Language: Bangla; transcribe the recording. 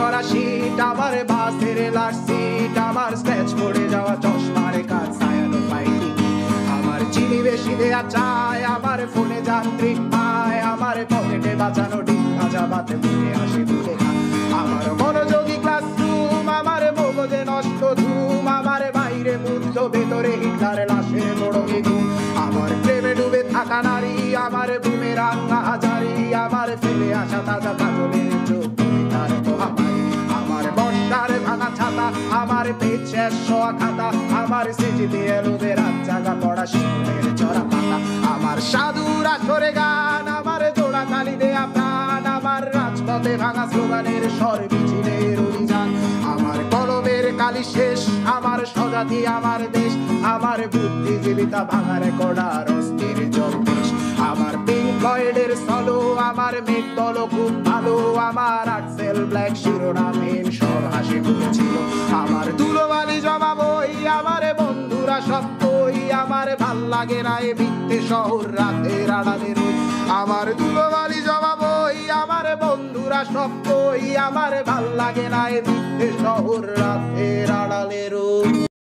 করা শীত, আমার বাসের লাস্ট সিট, আমার স্ক্র্যাচ পড়ে যাওয়া চশমার কাজ, ছায়ানো পাইনি আমার চিনি বেশি দেয়া চায়, আমার ফোনে যান্ত্রিক পায়, আমার পকেটে বাঁচানো ডিম ভাজা ভাতে বুঝে আসে ভুলে খায়, আমার মনোযোগী ক্লাসরুম, আমার মগজে নষ্ট ধুম, আমার বাইরে মুগ্ধ ভেতরে হিটলার লাশের বড় ঘুম, আমার প্রেমে ডুবে থাকা নারী, আমার বুমেরাং হাজারি, আমার ফেলে আসা তাজা কাজলের চোখ তার মহামারী, আমার বর্ষার ভাঙা ছাতা, আমার পেট শেষ শোয়া খাতা, আমার স্মৃতি দিয়ে রোদে রাত জাগা পড়া শিশুদের চড়া পাতা, আমার সাধুর আসরে গান, আমার জোড়া তালি দেয়া প্রাণ, আমার রাজপথে ভাঙা স্লোগানের স্বর মিছিলের অভিযান, আমার কলমের কালি শেষ, আমার স্বজাতি আমার দেশ, আমার বুদ্ধিজীবিতা ভাঙার কড়ার অস্থির জলদেশ, আমার পিঙ্ক ফ্লয়েডের সলো, আমার মেঘ দল খুব ভালো, আমার আর্টসেল ব্ল্যাক শিরোনামহীন সব হাসি মুখেছিল, আমার ধুলোবালি জমা বই, আমার বন্ধুরা সত্যই, আমার ভাল লাগে না এ মিথ্যে শহর রাতের আড়ালে রই, আমার ধুলোবালি জমা বই, আমার বন্ধুরা সত্যই, আমার ভাল লাগে না এ মিথ্যে শহর রাতের আড়ালে রই।